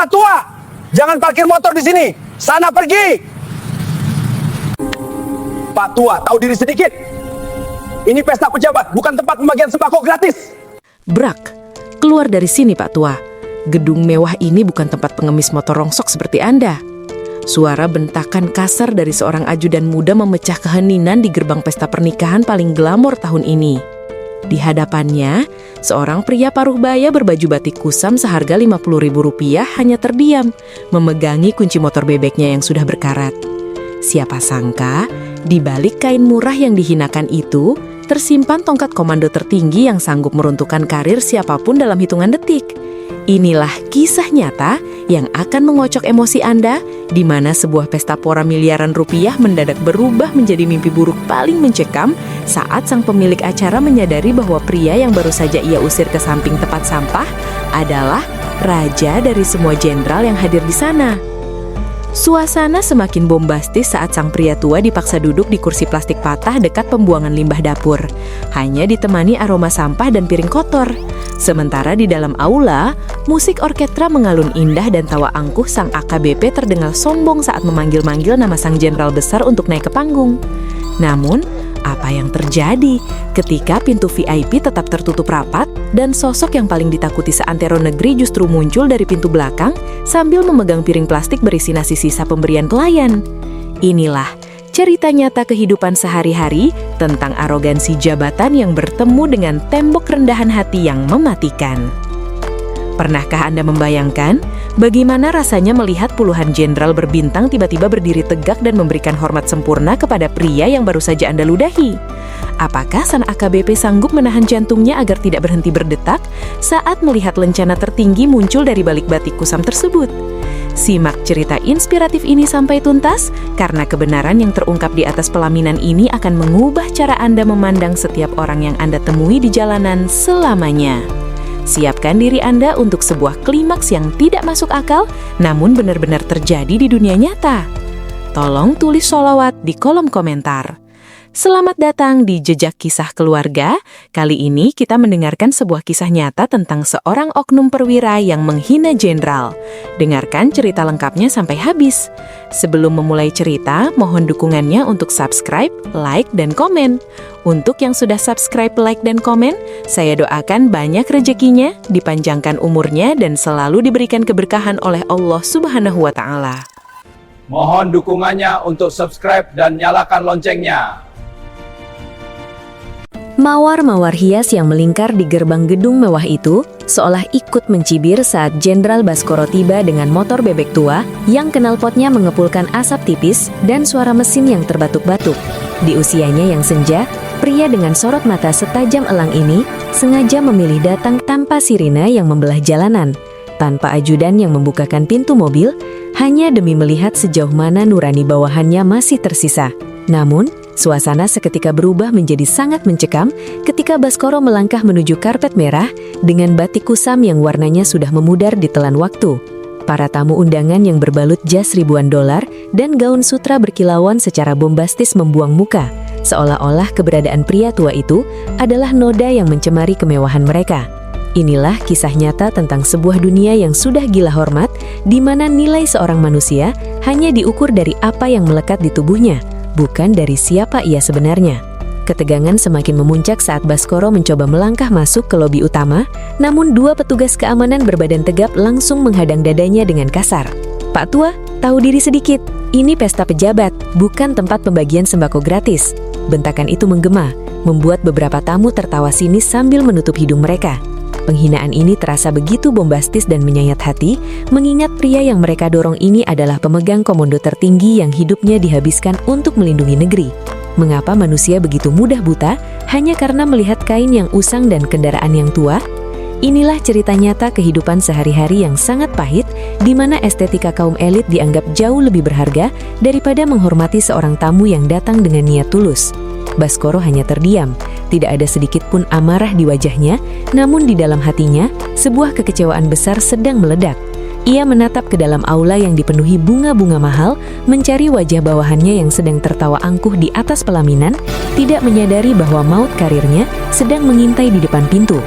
Pak Tua, jangan parkir motor di sini. Sana pergi. Pak Tua, tahu diri sedikit. Ini pesta pejabat, bukan tempat pembagian sembako gratis. Brak, keluar dari sini Pak Tua. Gedung mewah ini bukan tempat pengemis motor rongsok seperti Anda. Suara bentakan kasar dari seorang ajudan muda memecah keheningan di gerbang pesta pernikahan paling glamor tahun ini. Di hadapannya, seorang pria paruh baya berbaju batik kusam seharga Rp50.000 hanya terdiam, memegangi kunci motor bebeknya yang sudah berkarat. Siapa sangka, di balik kain murah yang dihinakan itu, tersimpan tongkat komando tertinggi yang sanggup meruntuhkan karir siapapun dalam hitungan detik. Inilah kisah nyata yang akan mengocok emosi Anda, di mana sebuah pesta pora miliaran rupiah mendadak berubah menjadi mimpi buruk paling mencekam saat sang pemilik acara menyadari bahwa pria yang baru saja ia usir ke samping tempat sampah adalah raja dari semua jenderal yang hadir di sana. Suasana semakin bombastis saat sang pria tua dipaksa duduk di kursi plastik patah dekat pembuangan limbah dapur, hanya ditemani aroma sampah dan piring kotor. Sementara di dalam aula, musik orkestra mengalun indah dan tawa angkuh sang AKBP terdengar sombong saat memanggil-manggil nama sang jenderal besar untuk naik ke panggung. Namun, apa yang terjadi ketika pintu VIP tetap tertutup rapat dan sosok yang paling ditakuti seantero negeri justru muncul dari pintu belakang sambil memegang piring plastik berisi nasi sisa pemberian pelayan? Inilah cerita nyata kehidupan sehari-hari tentang arogansi jabatan yang bertemu dengan tembok rendahan hati yang mematikan. Pernahkah Anda membayangkan bagaimana rasanya melihat puluhan jenderal berbintang tiba-tiba berdiri tegak dan memberikan hormat sempurna kepada pria yang baru saja Anda ludahi? Apakah sang AKBP sanggup menahan jantungnya agar tidak berhenti berdetak saat melihat lencana tertinggi muncul dari balik batik kusam tersebut? Simak cerita inspiratif ini sampai tuntas, karena kebenaran yang terungkap di atas pelaminan ini akan mengubah cara Anda memandang setiap orang yang Anda temui di jalanan selamanya. Siapkan diri Anda untuk sebuah klimaks yang tidak masuk akal, namun benar-benar terjadi di dunia nyata. Tolong tulis sholawat di kolom komentar. Selamat datang di Jejak Kisah Keluarga. Kali ini kita mendengarkan sebuah kisah nyata tentang seorang oknum perwira yang menghina jenderal. Dengarkan cerita lengkapnya sampai habis. Sebelum memulai cerita, mohon dukungannya untuk subscribe, like, dan komen. Untuk yang sudah subscribe, like, dan komen, saya doakan banyak rezekinya, dipanjangkan umurnya, dan selalu diberikan keberkahan oleh Allah Subhanahu wa Ta'ala. Mohon dukungannya untuk subscribe dan nyalakan loncengnya. Mawar-mawar hias yang melingkar di gerbang gedung mewah itu seolah ikut mencibir saat Jenderal Baskoro tiba dengan motor bebek tua yang knalpotnya mengepulkan asap tipis dan suara mesin yang terbatuk-batuk. Di usianya yang senja, pria dengan sorot mata setajam elang ini sengaja memilih datang tanpa sirine yang membelah jalanan, tanpa ajudan yang membukakan pintu mobil, hanya demi melihat sejauh mana nurani bawahannya masih tersisa. Namun, suasana seketika berubah menjadi sangat mencekam ketika Baskoro melangkah menuju karpet merah dengan batik kusam yang warnanya sudah memudar ditelan waktu. Para tamu undangan yang berbalut jas ribuan dolar dan gaun sutra berkilauan secara bombastis membuang muka, seolah-olah keberadaan pria tua itu adalah noda yang mencemari kemewahan mereka. Inilah kisah nyata tentang sebuah dunia yang sudah gila hormat, di mana nilai seorang manusia hanya diukur dari apa yang melekat di tubuhnya, bukan dari siapa ia sebenarnya. Ketegangan semakin memuncak saat Baskoro mencoba melangkah masuk ke lobi utama, namun dua petugas keamanan berbadan tegap langsung menghadang dadanya dengan kasar. "Pak Tua, tahu diri sedikit. Ini pesta pejabat, bukan tempat pembagian sembako gratis." Bentakan itu menggema, membuat beberapa tamu tertawa sinis sambil menutup hidung mereka. Penghinaan ini terasa begitu bombastis dan menyayat hati, mengingat pria yang mereka dorong ini adalah pemegang komando tertinggi yang hidupnya dihabiskan untuk melindungi negeri. Mengapa manusia begitu mudah buta hanya karena melihat kain yang usang dan kendaraan yang tua? Inilah cerita nyata kehidupan sehari-hari yang sangat pahit, di mana estetika kaum elit dianggap jauh lebih berharga daripada menghormati seorang tamu yang datang dengan niat tulus. Baskoro hanya terdiam, tidak ada sedikit pun amarah di wajahnya, namun di dalam hatinya, sebuah kekecewaan besar sedang meledak. Ia menatap ke dalam aula yang dipenuhi bunga-bunga mahal, mencari wajah bawahannya yang sedang tertawa angkuh di atas pelaminan, tidak menyadari bahwa maut karirnya sedang mengintai di depan pintu.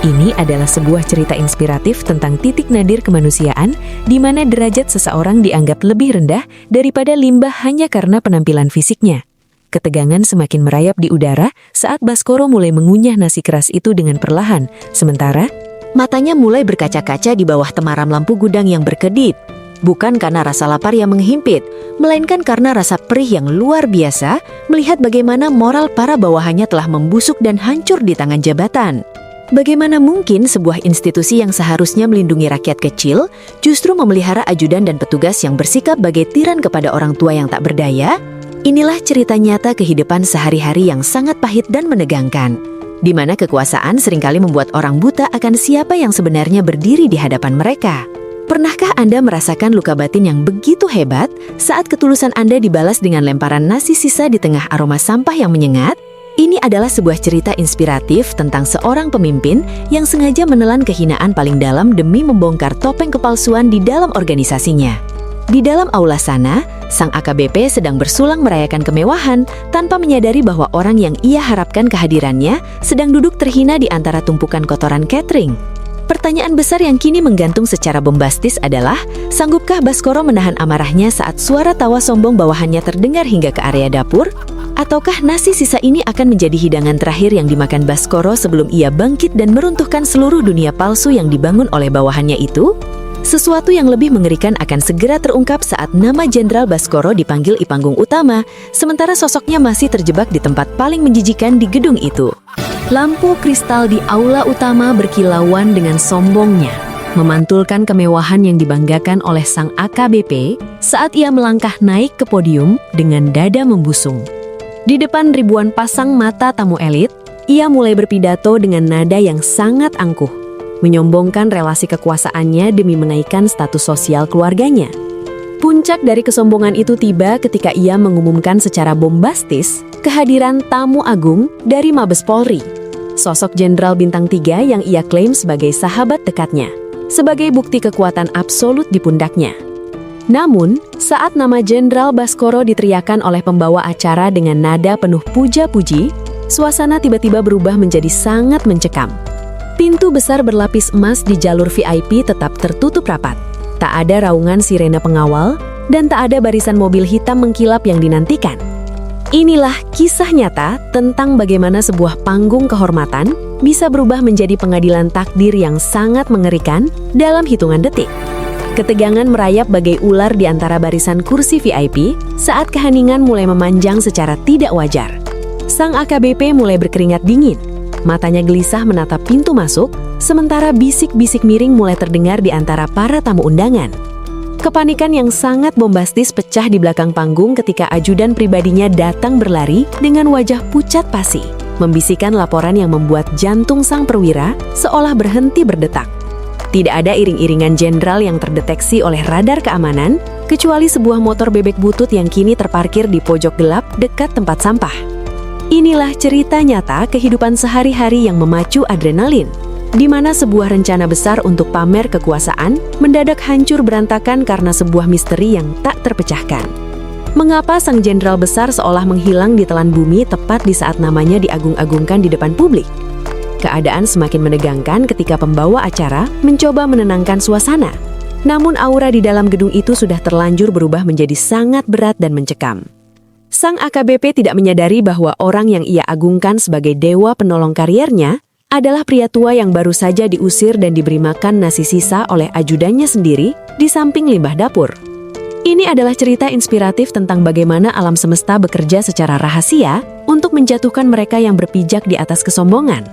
Ini adalah sebuah cerita inspiratif tentang titik nadir kemanusiaan di mana derajat seseorang dianggap lebih rendah daripada limbah hanya karena penampilan fisiknya. Ketegangan semakin merayap di udara saat Baskoro mulai mengunyah nasi keras itu dengan perlahan, sementara matanya mulai berkaca-kaca di bawah temaram lampu gudang yang berkedip. Bukan karena rasa lapar yang menghimpit, melainkan karena rasa perih yang luar biasa melihat bagaimana moral para bawahannya telah membusuk dan hancur di tangan jabatan. Bagaimana mungkin sebuah institusi yang seharusnya melindungi rakyat kecil justru memelihara ajudan dan petugas yang bersikap bagai tiran kepada orang tua yang tak berdaya? Inilah cerita nyata kehidupan sehari-hari yang sangat pahit dan menegangkan, di mana kekuasaan seringkali membuat orang buta akan siapa yang sebenarnya berdiri di hadapan mereka. Pernahkah Anda merasakan luka batin yang begitu hebat saat ketulusan Anda dibalas dengan lemparan nasi sisa di tengah aroma sampah yang menyengat? Ini adalah sebuah cerita inspiratif tentang seorang pemimpin yang sengaja menelan kehinaan paling dalam demi membongkar topeng kepalsuan di dalam organisasinya. Di dalam aula sana, sang AKBP sedang bersulang merayakan kemewahan tanpa menyadari bahwa orang yang ia harapkan kehadirannya sedang duduk terhina di antara tumpukan kotoran catering. Pertanyaan besar yang kini menggantung secara bombastis adalah, sanggupkah Baskoro menahan amarahnya saat suara tawa sombong bawahannya terdengar hingga ke area dapur? Ataukah nasi sisa ini akan menjadi hidangan terakhir yang dimakan Baskoro sebelum ia bangkit dan meruntuhkan seluruh dunia palsu yang dibangun oleh bawahannya itu? Sesuatu yang lebih mengerikan akan segera terungkap saat nama Jenderal Baskoro dipanggil di panggung utama, sementara sosoknya masih terjebak di tempat paling menjijikan di gedung itu. Lampu kristal di aula utama berkilauan dengan sombongnya, memantulkan kemewahan yang dibanggakan oleh sang AKBP saat ia melangkah naik ke podium dengan dada membusung. Di depan ribuan pasang mata tamu elit, ia mulai berpidato dengan nada yang sangat angkuh, menyombongkan relasi kekuasaannya demi menaikkan status sosial keluarganya. Puncak dari kesombongan itu tiba ketika ia mengumumkan secara bombastis kehadiran tamu agung dari Mabes Polri, sosok Jenderal Bintang 3 yang ia klaim sebagai sahabat dekatnya, sebagai bukti kekuatan absolut di pundaknya. Namun, saat nama Jenderal Baskoro diteriakan oleh pembawa acara dengan nada penuh puja-puji, suasana tiba-tiba berubah menjadi sangat mencekam. Pintu besar berlapis emas di jalur VIP tetap tertutup rapat. Tak ada raungan sirene pengawal, dan tak ada barisan mobil hitam mengkilap yang dinantikan. Inilah kisah nyata tentang bagaimana sebuah panggung kehormatan bisa berubah menjadi pengadilan takdir yang sangat mengerikan dalam hitungan detik. Ketegangan merayap bagai ular di antara barisan kursi VIP saat keheningan mulai memanjang secara tidak wajar. Sang AKBP mulai berkeringat dingin. Matanya gelisah menatap pintu masuk, sementara bisik-bisik miring mulai terdengar di antara para tamu undangan. Kepanikan yang sangat bombastis pecah di belakang panggung ketika ajudan pribadinya datang berlari dengan wajah pucat pasi, membisikkan laporan yang membuat jantung sang perwira seolah berhenti berdetak. Tidak ada iring-iringan jenderal yang terdeteksi oleh radar keamanan, kecuali sebuah motor bebek butut yang kini terparkir di pojok gelap dekat tempat sampah. Inilah cerita nyata kehidupan sehari-hari yang memacu adrenalin, di mana sebuah rencana besar untuk pamer kekuasaan mendadak hancur berantakan karena sebuah misteri yang tak terpecahkan. Mengapa sang jenderal besar seolah menghilang di telan bumi tepat di saat namanya diagung-agungkan di depan publik? Keadaan semakin menegangkan ketika pembawa acara mencoba menenangkan suasana. Namun aura di dalam gedung itu sudah terlanjur berubah menjadi sangat berat dan mencekam. Sang AKBP tidak menyadari bahwa orang yang ia agungkan sebagai dewa penolong kariernya adalah pria tua yang baru saja diusir dan diberi makan nasi sisa oleh ajudannya sendiri di samping limbah dapur. Ini adalah cerita inspiratif tentang bagaimana alam semesta bekerja secara rahasia untuk menjatuhkan mereka yang berpijak di atas kesombongan.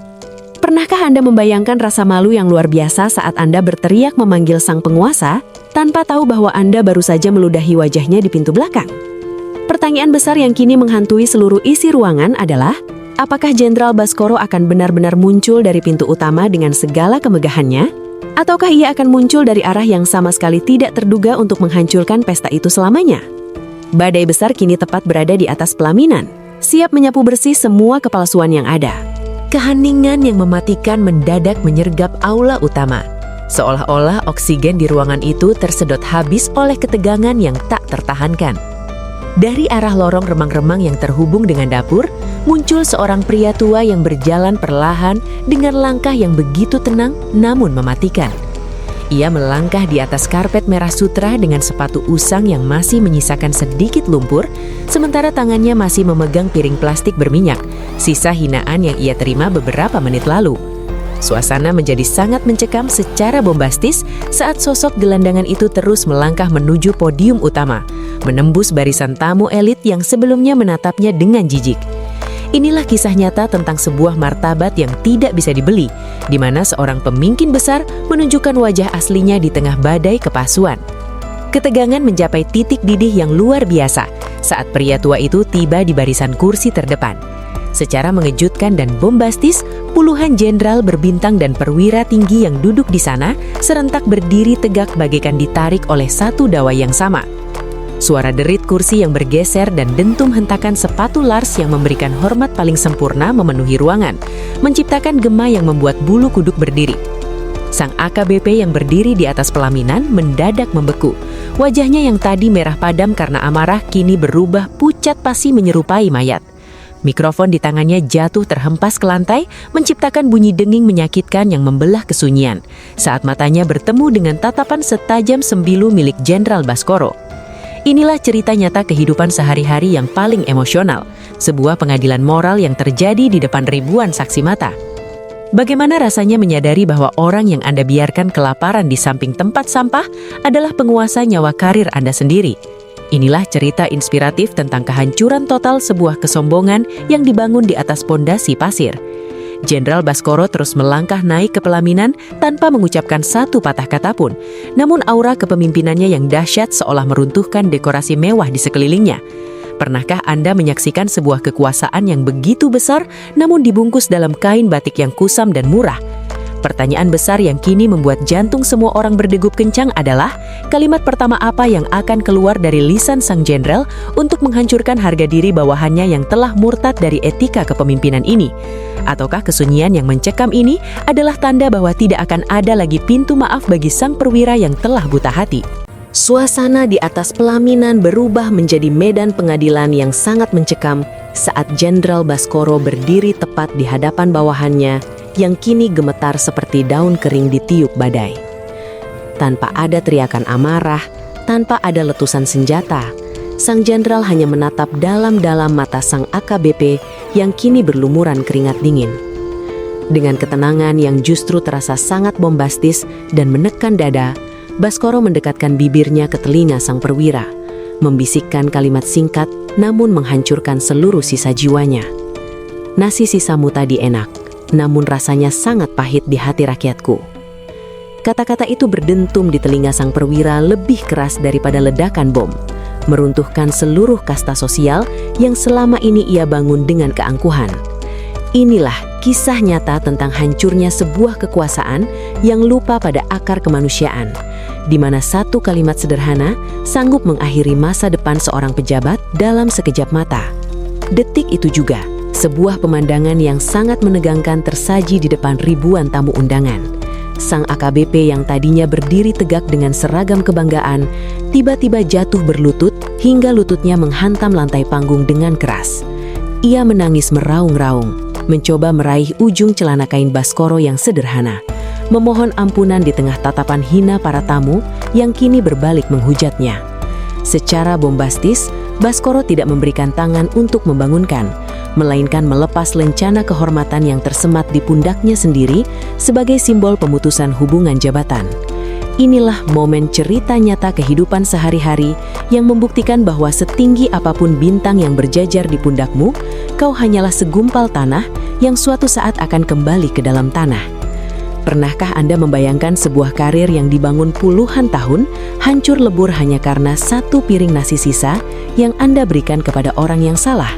Pernahkah Anda membayangkan rasa malu yang luar biasa saat Anda berteriak memanggil sang penguasa tanpa tahu bahwa Anda baru saja meludahi wajahnya di pintu belakang? Pertanyaan besar yang kini menghantui seluruh isi ruangan adalah, apakah Jenderal Baskoro akan benar-benar muncul dari pintu utama dengan segala kemegahannya? Ataukah ia akan muncul dari arah yang sama sekali tidak terduga untuk menghancurkan pesta itu selamanya? Badai besar kini tepat berada di atas pelaminan, siap menyapu bersih semua kepalsuan yang ada. Keheningan yang mematikan mendadak menyergap aula utama. Seolah-olah oksigen di ruangan itu tersedot habis oleh ketegangan yang tak tertahankan. Dari arah lorong remang-remang yang terhubung dengan dapur, muncul seorang pria tua yang berjalan perlahan dengan langkah yang begitu tenang namun mematikan. Ia melangkah di atas karpet merah sutra dengan sepatu usang yang masih menyisakan sedikit lumpur, sementara tangannya masih memegang piring plastik berminyak, sisa hinaan yang ia terima beberapa menit lalu. Suasana menjadi sangat mencekam secara bombastis saat sosok gelandangan itu terus melangkah menuju podium utama, menembus barisan tamu elit yang sebelumnya menatapnya dengan jijik. Inilah kisah nyata tentang sebuah martabat yang tidak bisa dibeli, di mana seorang pemimpin besar menunjukkan wajah aslinya di tengah badai kepalsuan. Ketegangan mencapai titik didih yang luar biasa saat pria tua itu tiba di barisan kursi terdepan. Secara mengejutkan dan bombastis, puluhan jenderal berbintang dan perwira tinggi yang duduk di sana serentak berdiri tegak bagaikan ditarik oleh satu dawai yang sama. Suara derit kursi yang bergeser dan dentum hentakan sepatu Lars yang memberikan hormat paling sempurna memenuhi ruangan, menciptakan gema yang membuat bulu kuduk berdiri. Sang AKBP yang berdiri di atas pelaminan mendadak membeku. Wajahnya yang tadi merah padam karena amarah kini berubah pucat pasi menyerupai mayat. Mikrofon di tangannya jatuh terhempas ke lantai, menciptakan bunyi denging menyakitkan yang membelah kesunyian, saat matanya bertemu dengan tatapan setajam sembilu milik Jenderal Baskoro. Inilah cerita nyata kehidupan sehari-hari yang paling emosional, sebuah pengadilan moral yang terjadi di depan ribuan saksi mata. Bagaimana rasanya menyadari bahwa orang yang Anda biarkan kelaparan di samping tempat sampah adalah penguasa nyawa karir Anda sendiri? Inilah cerita inspiratif tentang kehancuran total sebuah kesombongan yang dibangun di atas pondasi pasir. Jenderal Baskoro terus melangkah naik ke pelaminan tanpa mengucapkan satu patah kata pun. Namun aura kepemimpinannya yang dahsyat seolah meruntuhkan dekorasi mewah di sekelilingnya. Pernahkah Anda menyaksikan sebuah kekuasaan yang begitu besar namun dibungkus dalam kain batik yang kusam dan murah? Pertanyaan besar yang kini membuat jantung semua orang berdegup kencang adalah kalimat pertama apa yang akan keluar dari lisan sang jenderal untuk menghancurkan harga diri bawahannya yang telah murtad dari etika kepemimpinan ini? Ataukah kesunyian yang mencekam ini adalah tanda bahwa tidak akan ada lagi pintu maaf bagi sang perwira yang telah buta hati? Suasana di atas pelaminan berubah menjadi medan pengadilan yang sangat mencekam saat Jenderal Baskoro berdiri tepat di hadapan bawahannya yang kini gemetar seperti daun kering ditiup badai. Tanpa ada teriakan amarah, tanpa ada letusan senjata, sang jenderal hanya menatap dalam-dalam mata sang AKBP yang kini berlumuran keringat dingin. Dengan ketenangan yang justru terasa sangat bombastis dan menekan dada, Baskoro mendekatkan bibirnya ke telinga sang perwira, membisikkan kalimat singkat namun menghancurkan seluruh sisa jiwanya. Nasi sisamu tadi enak, namun rasanya sangat pahit di hati rakyatku. Kata-kata itu berdentum di telinga sang perwira lebih keras daripada ledakan bom, meruntuhkan seluruh kasta sosial yang selama ini ia bangun dengan keangkuhan. Inilah kisah nyata tentang hancurnya sebuah kekuasaan yang lupa pada akar kemanusiaan, di mana satu kalimat sederhana sanggup mengakhiri masa depan seorang pejabat dalam sekejap mata. Detik itu juga, sebuah pemandangan yang sangat menegangkan tersaji di depan ribuan tamu undangan. Sang AKBP yang tadinya berdiri tegak dengan seragam kebanggaan, tiba-tiba jatuh berlutut hingga lututnya menghantam lantai panggung dengan keras. Ia menangis meraung-raung, mencoba meraih ujung celana kain Baskoro yang sederhana, memohon ampunan di tengah tatapan hina para tamu yang kini berbalik menghujatnya. Secara bombastis, Baskoro tidak memberikan tangan untuk membangunkan, melainkan melepas lencana kehormatan yang tersemat di pundaknya sendiri sebagai simbol pemutusan hubungan jabatan. Inilah momen cerita nyata kehidupan sehari-hari yang membuktikan bahwa setinggi apapun bintang yang berjajar di pundakmu, kau hanyalah segumpal tanah yang suatu saat akan kembali ke dalam tanah. Pernahkah Anda membayangkan sebuah karir yang dibangun puluhan tahun hancur lebur hanya karena satu piring nasi sisa yang Anda berikan kepada orang yang salah?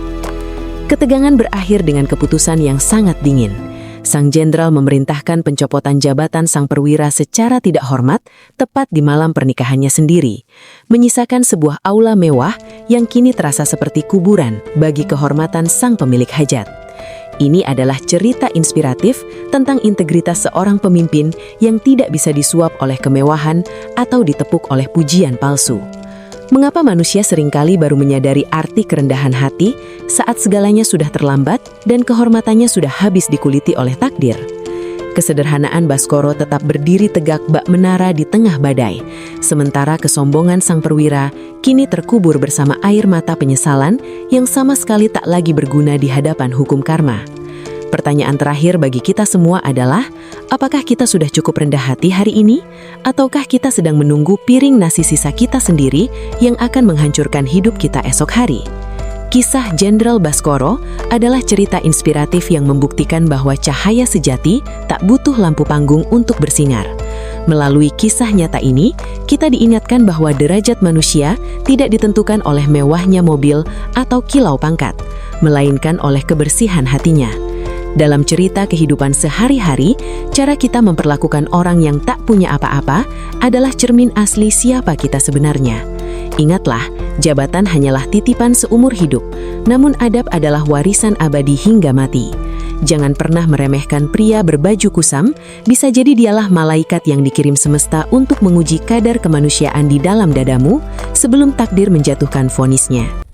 Ketegangan berakhir dengan keputusan yang sangat dingin. Sang jenderal memerintahkan pencopotan jabatan sang perwira secara tidak hormat tepat di malam pernikahannya sendiri, menyisakan sebuah aula mewah yang kini terasa seperti kuburan bagi kehormatan sang pemilik hajat. Ini adalah cerita inspiratif tentang integritas seorang pemimpin yang tidak bisa disuap oleh kemewahan atau ditepuk oleh pujian palsu. Mengapa manusia seringkali baru menyadari arti kerendahan hati saat segalanya sudah terlambat dan kehormatannya sudah habis dikuliti oleh takdir? Kesederhanaan Baskoro tetap berdiri tegak bak menara di tengah badai, sementara kesombongan sang perwira kini terkubur bersama air mata penyesalan yang sama sekali tak lagi berguna di hadapan hukum karma. Pertanyaan terakhir bagi kita semua adalah, apakah kita sudah cukup rendah hati hari ini? Ataukah kita sedang menunggu piring nasi sisa kita sendiri yang akan menghancurkan hidup kita esok hari? Kisah Jenderal Baskoro adalah cerita inspiratif yang membuktikan bahwa cahaya sejati tak butuh lampu panggung untuk bersinar. Melalui kisah nyata ini, kita diingatkan bahwa derajat manusia tidak ditentukan oleh mewahnya mobil atau kilau pangkat, melainkan oleh kebersihan hatinya. Dalam cerita kehidupan sehari-hari, cara kita memperlakukan orang yang tak punya apa-apa adalah cermin asli siapa kita sebenarnya. Ingatlah, jabatan hanyalah titipan seumur hidup, namun adab adalah warisan abadi hingga mati. Jangan pernah meremehkan pria berbaju kusam, bisa jadi dialah malaikat yang dikirim semesta untuk menguji kadar kemanusiaan di dalam dadamu sebelum takdir menjatuhkan vonisnya.